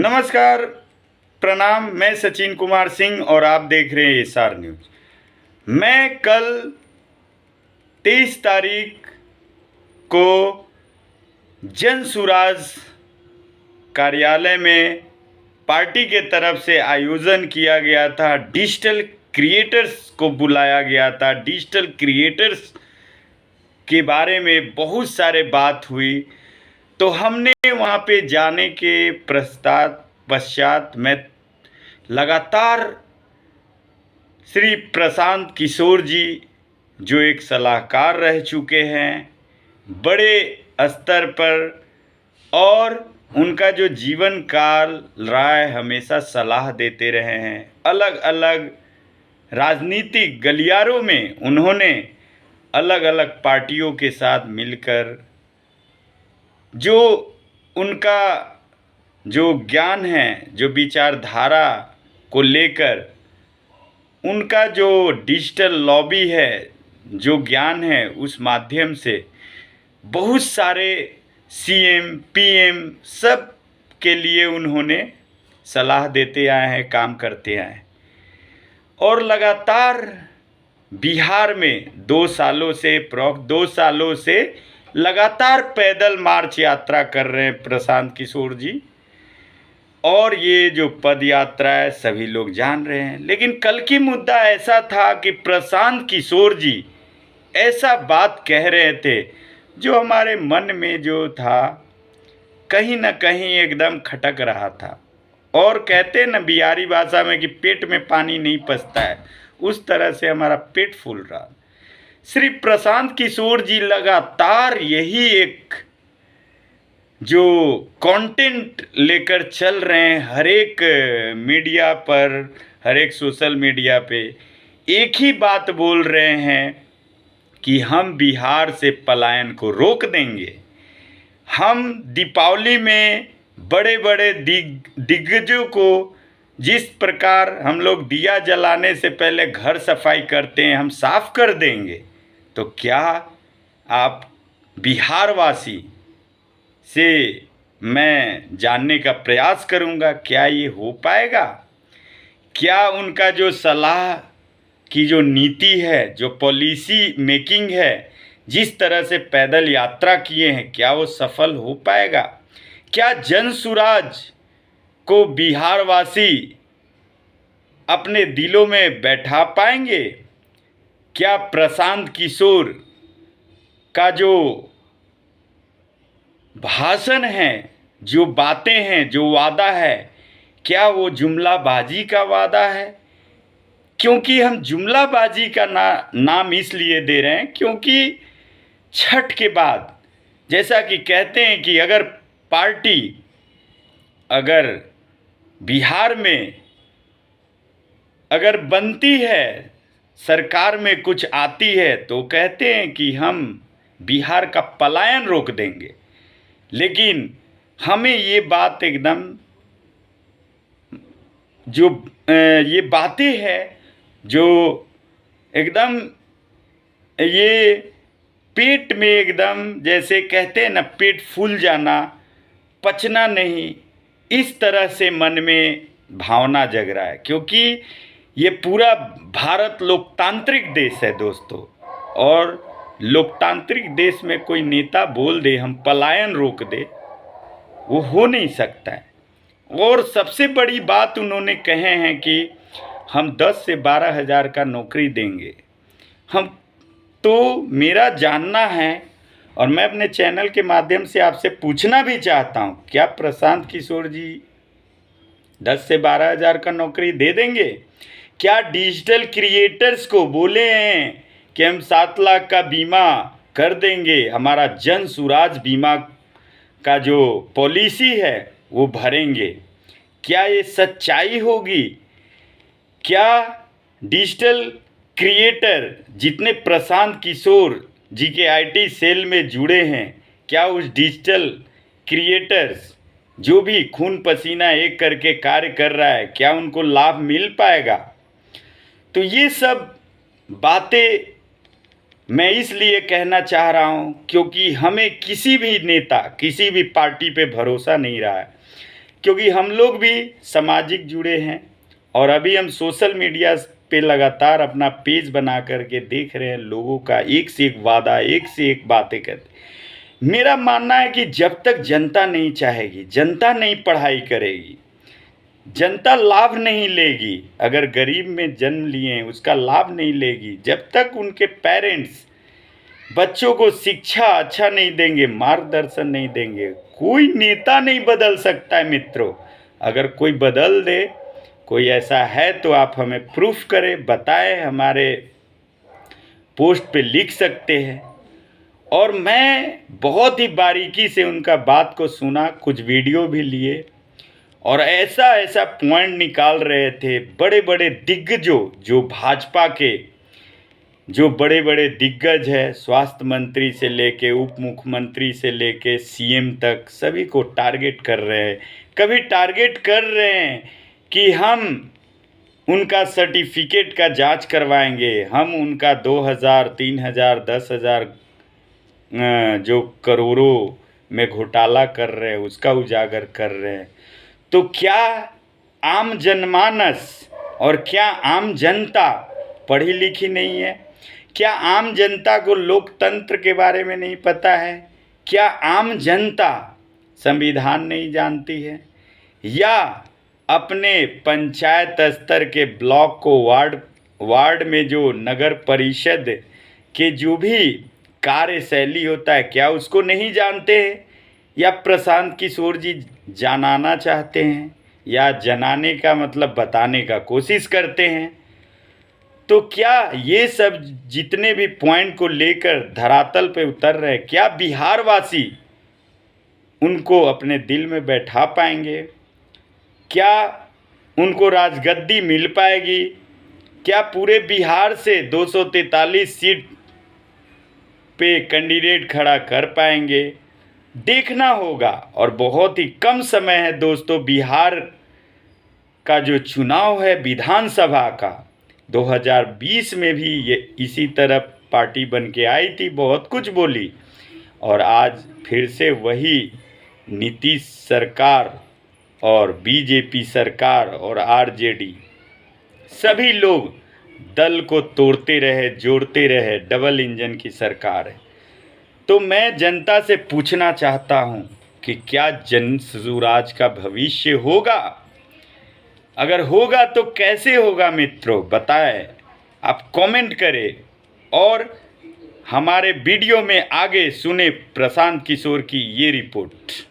नमस्कार, प्रणाम। मैं सचिन कुमार सिंह और आप देख रहे हैं एसआर न्यूज़। मैं कल 23 तारीख को जन सुराज कार्यालय में पार्टी के तरफ से आयोजन किया गया था। डिजिटल क्रिएटर्स को बुलाया गया था। डिजिटल क्रिएटर्स के बारे में बहुत सारे बात हुई, तो हमने वहाँ पे जाने के पश्चात मैं लगातार श्री प्रशांत किशोर जी, जो एक सलाहकार रह चुके हैं बड़े स्तर पर, और उनका जो जीवन काल रहा है, हमेशा सलाह देते रहे हैं। अलग अलग राजनीतिक गलियारों में उन्होंने अलग अलग पार्टियों के साथ मिलकर जो उनका जो ज्ञान है, जो विचारधारा को लेकर उनका जो डिजिटल लॉबी है, जो ज्ञान है, उस माध्यम से बहुत सारे सीएम पीएम सब के लिए उन्होंने सलाह देते आए हैं, काम करते आए हैं। और लगातार बिहार में 2 सालों से लगातार पैदल मार्च यात्रा कर रहे हैं प्रशांत किशोर जी। और ये जो पद यात्रा है सभी लोग जान रहे हैं। लेकिन कल की मुद्दा ऐसा था कि प्रशांत किशोर जी ऐसा बात कह रहे थे जो हमारे मन में जो था कहीं ना कहीं एकदम खटक रहा था। और कहते हैं ना बिहारी भाषा में कि पेट में पानी नहीं पचता है, उस तरह से हमारा पेट फूल रहा। श्री प्रशांत किशोर जी लगातार यही एक जो कंटेंट लेकर चल रहे हैं, हर एक मीडिया पर, हर एक सोशल मीडिया पे एक ही बात बोल रहे हैं कि हम बिहार से पलायन को रोक देंगे। हम दीपावली में बड़े बड़े दिग्गजों को जिस प्रकार हम लोग दिया जलाने से पहले घर सफाई करते हैं, हम साफ कर देंगे। तो क्या आप बिहारवासी से मैं जानने का प्रयास करूंगा, क्या ये हो पाएगा? क्या उनका जो सलाह की जो नीति है, जो पॉलिसी मेकिंग है, जिस तरह से पैदल यात्रा किए हैं, क्या वो सफल हो पाएगा? क्या जन सुराज को बिहारवासी अपने दिलों में बैठा पाएंगे? क्या प्रशांत किशोर का जो भाषण है, जो बातें हैं, जो वादा है, क्या वो जुमलाबाजी का वादा है? क्योंकि हम जुमलाबाजी का नाम इसलिए दे रहे हैं क्योंकि छठ के बाद जैसा कि कहते हैं कि अगर पार्टी अगर बिहार में अगर बनती है, सरकार में कुछ आती है, तो कहते हैं कि हम बिहार का पलायन रोक देंगे। लेकिन हमें ये बात एकदम जो ये बातें हैं जो एकदम ये पेट में एकदम जैसे कहते हैं ना, पेट फूल जाना, पचना नहीं, इस तरह से मन में भावना जग रहा है। क्योंकि ये पूरा भारत लोकतांत्रिक देश है दोस्तों, और लोकतांत्रिक देश में कोई नेता बोल दे हम पलायन रोक दे, वो हो नहीं सकता है। और सबसे बड़ी बात उन्होंने कहे हैं कि हम 10 से 12 हज़ार का नौकरी देंगे। हम तो मेरा जानना है और मैं अपने चैनल के माध्यम से आपसे पूछना भी चाहता हूँ, क्या प्रशांत किशोर जी 10 से 12 हज़ार का नौकरी दे देंगे? क्या डिजिटल क्रिएटर्स को बोले हैं कि हम 7 लाख का बीमा कर देंगे, हमारा जन सुराज बीमा का जो पॉलिसी है वो भरेंगे? क्या ये सच्चाई होगी? क्या डिजिटल क्रिएटर जितने प्रशांत किशोर जी के आईटी सेल में जुड़े हैं, क्या उस डिजिटल क्रिएटर्स जो भी खून पसीना एक करके कार्य कर रहा है, क्या उनको लाभ मिल पाएगा? तो ये सब बातें मैं इसलिए कहना चाह रहा हूँ क्योंकि हमें किसी भी नेता, किसी भी पार्टी पे भरोसा नहीं रहा है। क्योंकि हम लोग भी सामाजिक जुड़े हैं और अभी हम सोशल मीडिया पे लगातार अपना पेज बना करके देख रहे हैं लोगों का एक से एक वादा, एक से एक बातें करते। मेरा मानना है कि जब तक जनता नहीं चाहेगी, जनता नहीं पढ़ाई करेगी, जनता लाभ नहीं लेगी, अगर गरीब में जन्म लिए उसका लाभ नहीं लेगी, जब तक उनके पेरेंट्स बच्चों को शिक्षा अच्छा नहीं देंगे, मार्गदर्शन नहीं देंगे, कोई नेता नहीं बदल सकता है मित्रों। अगर कोई बदल दे, कोई ऐसा है तो आप हमें प्रूफ करें, बताएं, हमारे पोस्ट पे लिख सकते हैं। और मैं बहुत ही बारीकी से उनका बात को सुना, कुछ वीडियो भी लिए और ऐसा ऐसा पॉइंट निकाल रहे थे। बड़े बड़े दिग्गजों, जो भाजपा के जो बड़े बड़े दिग्गज है, स्वास्थ्य मंत्री से लेके उप मुख्यमंत्री से लेके सीएम तक, सभी को टारगेट कर रहे हैं। कभी टारगेट कर रहे हैं कि हम उनका सर्टिफिकेट का जांच करवाएंगे, हम उनका 2000, 3000, 10,000 जो करोड़ों में घोटाला कर रहे हैं उसका उजागर कर रहे हैं। तो क्या आम जनमानस और क्या आम जनता पढ़ी लिखी नहीं है? क्या आम जनता को लोकतंत्र के बारे में नहीं पता है? क्या आम जनता संविधान नहीं जानती है? या अपने पंचायत स्तर के ब्लॉक को वार्ड में जो नगर परिषद के जो भी कार्यशैली होता है, क्या उसको नहीं जानते हैं? या प्रशांत किशोर जी जनाना चाहते हैं, या जनाने का मतलब बताने का कोशिश करते हैं? तो क्या ये सब जितने भी पॉइंट को लेकर धरातल पे उतर रहे हैं, क्या बिहार वासी उनको अपने दिल में बैठा पाएंगे? क्या उनको राजगद्दी मिल पाएगी? क्या पूरे बिहार से 243 सीट पे कैंडिडेट खड़ा कर पाएंगे? देखना होगा। और बहुत ही कम समय है दोस्तों, बिहार का जो चुनाव है विधानसभा का, 2020 में भी ये इसी तरह पार्टी बन के आई थी, बहुत कुछ बोली, और आज फिर से वही नीतीश सरकार और बीजेपी सरकार और आरजेडी सभी लोग दल को तोड़ते रहे, जोड़ते रहे, डबल इंजन की सरकार है। तो मैं जनता से पूछना चाहता हूं कि क्या जन स्वराज का भविष्य होगा? अगर होगा तो कैसे होगा मित्रों, बताएं, आप कमेंट करें और हमारे वीडियो में आगे सुने प्रशांत किशोर की ये रिपोर्ट।